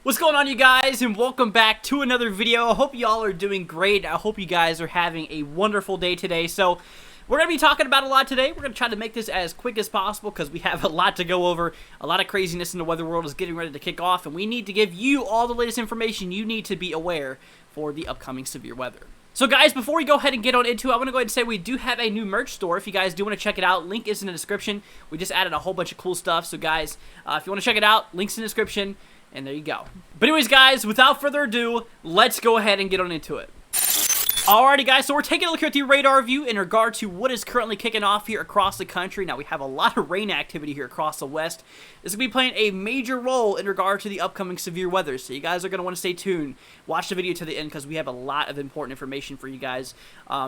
What's going on, you guys, and welcome back to another video. I hope y'all are doing great. I hope you guys are having a wonderful day today. So we're going to be talking about a lot today. We're going to try to make this as quick as possible because we have a lot to go over. A lot of craziness in the weather world is getting ready to kick off, and we need to give you all the latest information you need to be aware for the upcoming severe weather. So guys, before we go ahead and get on into it, I want to go ahead and say we do have a new merch store. If you guys do want to check it out, link is in the description. We just added a whole bunch of cool stuff. So guys, if you want to check it out, link's in the description. And there you go. But anyways, guys, without further ado, let's go ahead and get on into it. Alrighty, guys, so we're taking a look here at the radar view in regard to what is currently kicking off here across the country. Now, we have a lot of rain activity here across the west. This is going to be playing a major role in regard to the upcoming severe weather, so you guys are going to want to stay tuned. Watch the video to the end because we have a lot of important information for you guys.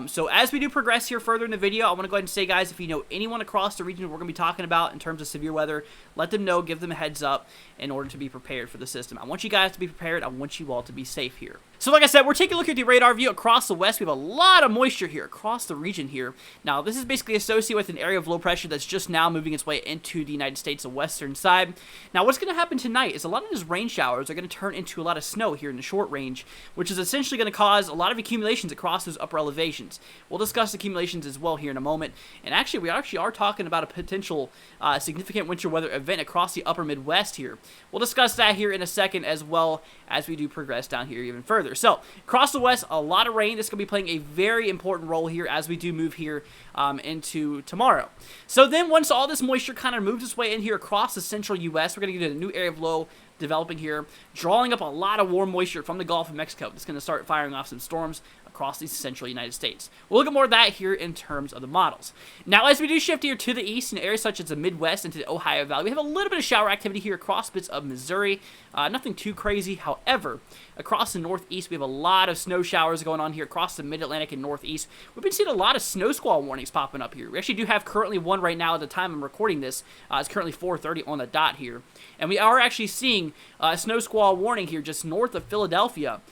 So as we do progress here further in the video, I want to go ahead and say, guys, if you know anyone across the region we're going to be talking about in terms of severe weather, let them know, give them a heads up in order to be prepared for the system. I want you guys to be prepared. I want you all to be safe here. So like I said, we're taking a look at the radar view across the west. We have a lot of moisture here across the region here. Now, this is basically associated with an area of low pressure that's just now moving its way into the United States, the western side. Now, what's going to happen tonight is a lot of those rain showers are going to turn into a lot of snow here in the short range, which is essentially going to cause a lot of accumulations across those upper elevations. We'll discuss accumulations as well here in a moment. And actually, we actually are talking about a potential significant winter weather event across the upper Midwest here. We'll discuss that here in a second as well as we do progress down here even further. So, across the west, a lot of rain. This is going to be playing a very important role here as we do move here into tomorrow. So then, once all this moisture kind of moves its way in here across the central U.S., we're going to get a new area of low developing here, drawing up a lot of warm moisture from the Gulf of Mexico. It's going to start firing off some storms across the central United States. We'll look at more of that here in terms of the models. Now, as we do shift here to the east in areas such as the Midwest into the Ohio Valley, we have a little bit of shower activity here across bits of Missouri. Nothing too crazy. However, across the northeast, we have a lot of snow showers going on here across the mid-Atlantic and northeast. We've been seeing a lot of snow squall warnings popping up here. We actually do have currently one right now at the time I'm recording this. It's currently 4:30 on the dot here. And we are actually seeing a snow squall warning here just north of Philadelphia,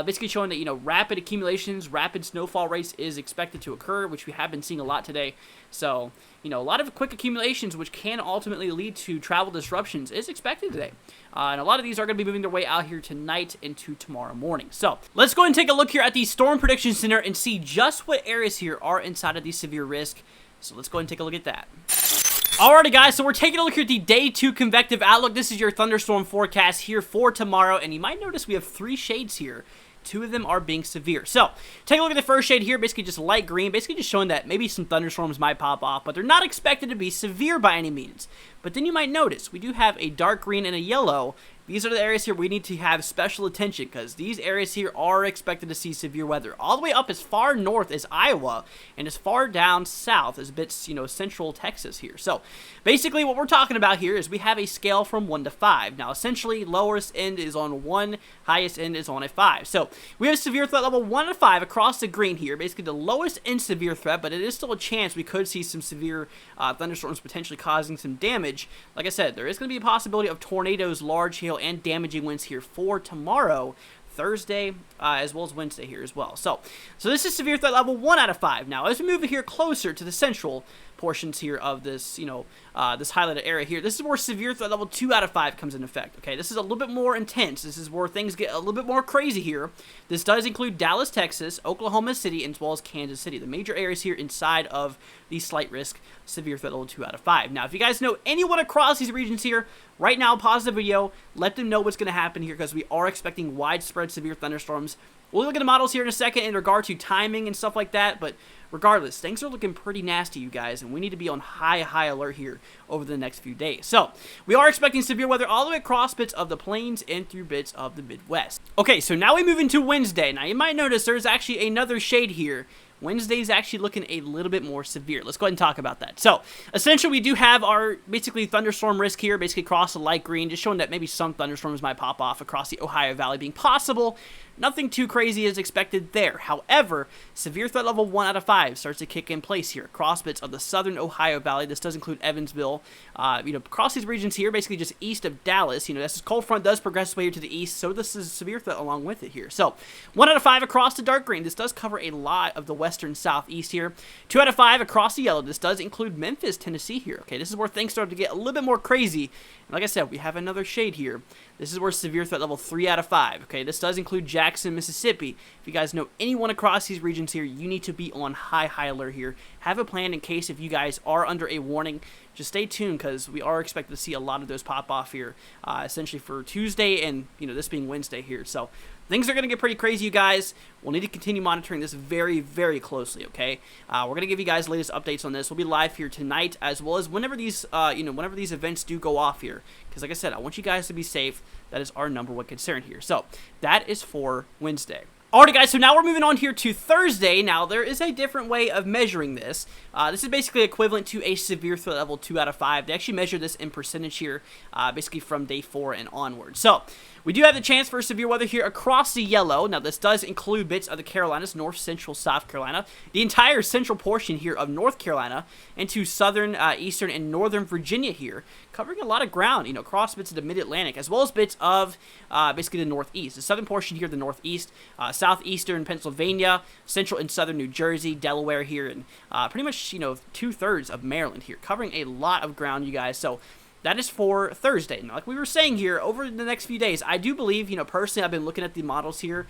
basically showing that, you know, rapid accumulations, rapid snowfall rates is expected to occur, which we have been seeing a lot today. So, you know, a lot of quick accumulations, which can ultimately lead to travel disruptions, is expected today. And a lot of these are going to be moving their way out here tonight into tomorrow morning. So, let's go ahead and take a look here at the Storm Prediction Center and see just what areas here are inside of the severe risk. So, let's go ahead and take a look at that. Alrighty, guys, so we're taking a look here at the Day 2 Convective Outlook. This is your thunderstorm forecast here for tomorrow, and you might notice we have 3 shades here. 2 of them are being severe. So, take a look at the first shade here, basically just light green, basically just showing that maybe some thunderstorms might pop off, but they're not expected to be severe by any means. But then you might notice we do have a dark green and a yellow. These are the areas here we need to have special attention because these areas here are expected to see severe weather. All the way up as far north as Iowa and as far down south as bits, you know, central Texas here. So, basically what we're talking about here is we have a scale from 1 to 5. Now, essentially, lowest end is on 1, highest end is on a 5. So, we have severe threat level 1 to 5 across the green here. Basically, the lowest end severe threat, but it is still a chance we could see some severe thunderstorms potentially causing some damage. Like I said, there is going to be a possibility of tornadoes, large hail, and damaging winds here for tomorrow, Thursday, as well as Wednesday here as well. So this is severe threat level 1 out of 5. Now, as we move here closer to the central portions here of this, you know, this highlighted area here, this is where severe threat level 2 out of 5 comes into effect. Okay, this is a little bit more intense. This is where things get a little bit more crazy here. This does include Dallas, Texas, Oklahoma City, as well as Kansas City, the major areas here inside of the slight risk severe threat level 2 out of 5. Now, if you guys know anyone across these regions here, right now, pause the video, let them know what's going to happen here because we are expecting widespread severe thunderstorms. We'll look at the models here in a second in regard to timing and stuff like that, but regardless, things are looking pretty nasty, you guys, and we need to be on high alert here over the next few days. So, we are expecting severe weather all the way across bits of the plains and through bits of the Midwest. Okay, so now we move into Wednesday. Now, you might notice there's actually another shade here. Wednesday's actually looking a little bit more severe. Let's go ahead and talk about that. So, essentially, we do have our, basically, thunderstorm risk here, basically across the light green, just showing that maybe some thunderstorms might pop off across the Ohio Valley being possible. Nothing too crazy is expected there. However, severe threat level 1 out of 5 starts to kick in place here across bits of the southern Ohio Valley. This does include Evansville. You know, across these regions here, basically just east of Dallas. You know, this cold front does progress its way here to the east, so this is a severe threat along with it here. So, 1 out of 5 across the dark green. This does cover a lot of the western southeast here. 2 out of 5 across the yellow. This does include Memphis, Tennessee here. Okay, this is where things start to get a little bit more crazy. And like I said, we have another shade here This is where severe threat level 3 out of 5. Okay, this does include Jackson, Mississippi. If you guys know anyone across these regions here, you need to be on high alert here. Have a plan in case if you guys are under a warning. Just stay tuned because we are expected to see a lot of those pop off here, essentially for Tuesday and this being Wednesday here. So things are going to get pretty crazy, you guys. We'll need to continue monitoring this very closely, okay? We're going to give you guys the latest updates on this. We'll be live here tonight as well as whenever these, whenever these events do go off here. Because like I said, I want you guys to be safe. That is our #1 concern here. So that is for Wednesday. Alrighty guys, so now we're moving on here to Thursday. Now, there is a different way of measuring this. This is basically equivalent to a severe threat level 2 out of 5. They actually measure this in percentage here, basically from day 4 and onward. So, we do have the chance for severe weather here across the yellow. Now, this does include bits of the Carolinas, North, Central, South Carolina, the entire central portion here of North Carolina, into southern, eastern, and northern Virginia here, covering a lot of ground, across bits of the mid-Atlantic, as well as bits of, basically the northeast. The southern portion here, the northeast, southeastern Pennsylvania, central and southern New Jersey, Delaware here, and pretty much, 2/3 of Maryland here, covering a lot of ground, you guys. So that is for Thursday. Now, like we were saying here, over the next few days, I do believe, personally, I've been looking at the models here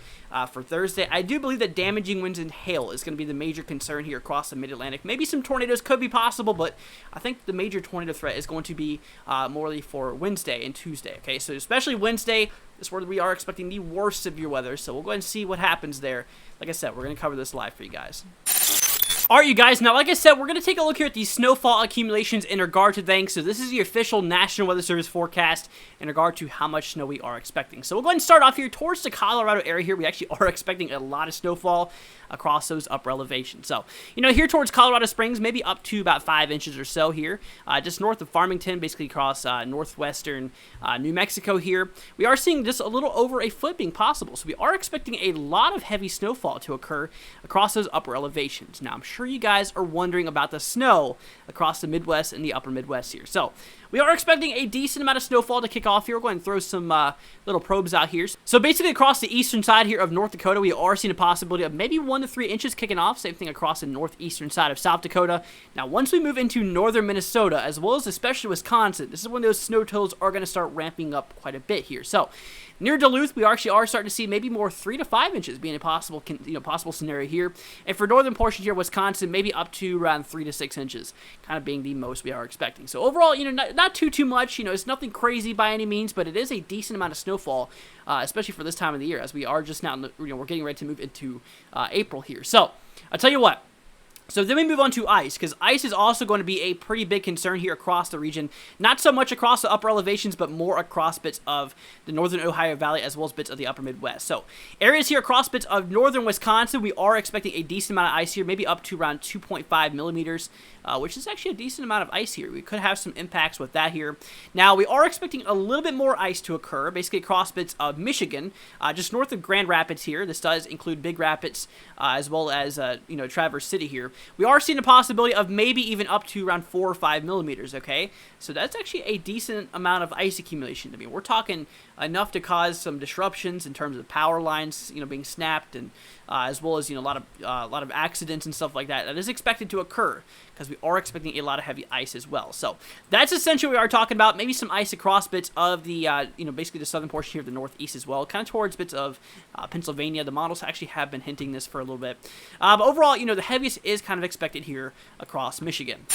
for Thursday. I do believe that damaging winds and hail is going to be the major concern here across the mid-Atlantic. Maybe some tornadoes could be possible, but I think the major tornado threat is going to be morely for Wednesday and Tuesday, okay? So especially Wednesday, this is where we are expecting the worst severe weather, so we'll go ahead and see what happens there. Like I said, we're going to cover this live for you guys. Alright, you guys, now like I said, we're going to take a look here at the snowfall accumulations in regard to things. So this is the official National Weather Service forecast in regard to how much snow we are expecting. So we'll go ahead and start off here towards the Colorado area here. We actually are expecting a lot of snowfall across those upper elevations. So, here towards Colorado Springs, maybe up to about 5 inches or so here. Just north of Farmington, basically across northwestern New Mexico here. We are seeing just a little over a foot being possible. So we are expecting a lot of heavy snowfall to occur across those upper elevations. Now, I'm sure you guys are wondering about the snow across the Midwest and the upper Midwest here. So we are expecting a decent amount of snowfall to kick off here. We're going to throw some little probes out here. So basically across the eastern side here of North Dakota, we are seeing a possibility of maybe 1 to 3 inches kicking off. Same thing across the northeastern side of South Dakota. Now, once we move into northern Minnesota, as well as especially Wisconsin, this is when those snow totals are going to start ramping up quite a bit here. So near Duluth, we actually are starting to see maybe more 3 to 5 inches being a possible, possible scenario here. And for northern portions here, Wisconsin, maybe up to around 3 to 6 inches, kind of being the most we are expecting. So overall, not too much. It's nothing crazy by any means, but it is a decent amount of snowfall, especially for this time of the year, as we are just now, we're getting ready to move into April here. So I'll tell you what. So then we move on to ice, because ice is also going to be a pretty big concern here across the region. Not so much across the upper elevations, but more across bits of the northern Ohio Valley, as well as bits of the upper Midwest. So areas here across bits of northern Wisconsin, we are expecting a decent amount of ice here, maybe up to around 2.5 millimeters, which is actually a decent amount of ice here. We could have some impacts with that here. Now, we are expecting a little bit more ice to occur, basically across bits of Michigan, just north of Grand Rapids here. This does include Big Rapids, as well as, Traverse City here. We are seeing a possibility of maybe even up to around 4 or 5 millimeters, okay? So that's actually a decent amount of ice accumulation. I mean, we're talking enough to cause some disruptions in terms of power lines, being snapped, and as well as, a lot of accidents and stuff like that. That is expected to occur because we are expecting a lot of heavy ice as well. So that's essentially what we are talking about. Maybe some ice across bits of the, basically the southern portion here of the northeast as well, kind of towards bits of Pennsylvania. The models actually have been hinting this for a little bit. But overall, the heaviest is kind of expected here across Michigan.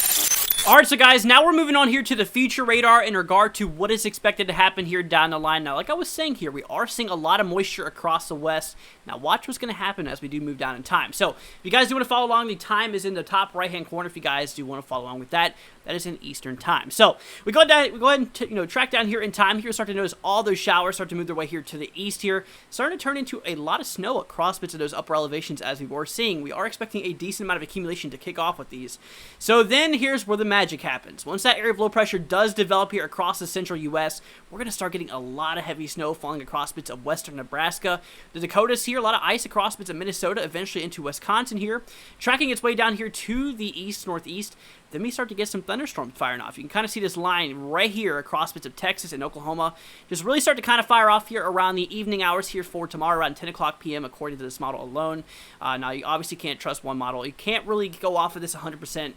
Alright, so guys, now we're moving on here to the future radar in regard to what is expected to happen here down the line. Now, like I was saying here, we are seeing a lot of moisture across the west. Now, watch what's going to happen as we do move down in time. So, if you guys do want to follow along, the time is in the top right-hand corner. If you guys do want to follow along with that, that is in Eastern time. So, we go ahead and track down here in time. Here, start to notice all those showers start to move their way here to the east here. Starting to turn into a lot of snow across bits of those upper elevations as we were seeing. We are expecting a decent amount of accumulation to kick off with these. So, then here's where the magic happens. Once that area of low pressure does develop here across the central U.S., we're going to start getting a lot of heavy snow falling across bits of western Nebraska, the Dakotas here, a lot of ice across bits of Minnesota, eventually into Wisconsin here, tracking its way down here to the east, northeast. Then we start to get some thunderstorms firing off. You can kind of see this line right here across bits of Texas and Oklahoma just really start to kind of fire off here around the evening hours here for tomorrow around 10 o'clock p.m. according to this model alone. Now, you obviously can't trust one model. You can't really go off of this 100%.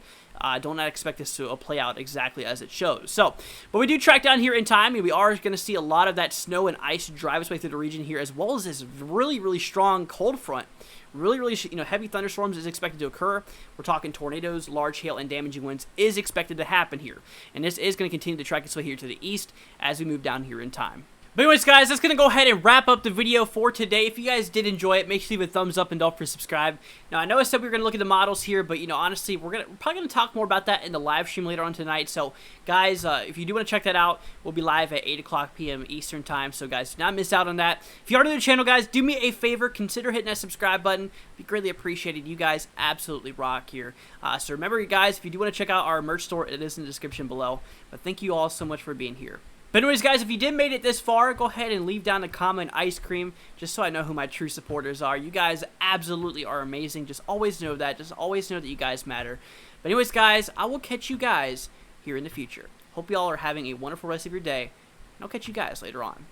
do not expect this to play out exactly as it shows. So, but we do track down here in time, and we are going to see a lot of that snow and ice drive its way through the region here, as well as this really, really strong cold front. Really, heavy thunderstorms is expected to occur. We're talking tornadoes, large hail, and damaging winds is expected to happen here. And this is going to continue to track its way here to the east as we move down here in time. But anyways, guys, that's going to go ahead and wrap up the video for today. If you guys did enjoy it, make sure to leave a thumbs up and don't forget to subscribe. Now, I know I said we were going to look at the models here, but, honestly, we're probably going to talk more about that in the live stream later on tonight. So, guys, if you do want to check that out, we'll be live at 8 o'clock p.m. Eastern Time. So, guys, do not miss out on that. If you are new to the channel, guys, do me a favor. Consider hitting that subscribe button. It'd be greatly appreciated. You guys absolutely rock here. So, remember, guys, if you do want to check out our merch store, it is in the description below. But thank you all so much for being here. But anyways, guys, if you did made it this far, go ahead and leave down a comment, ice cream, just so I know who my true supporters are. You guys absolutely are amazing. Just always know that. Just always know that you guys matter. But anyways, guys, I will catch you guys here in the future. Hope you all are having a wonderful rest of your day, and I'll catch you guys later on.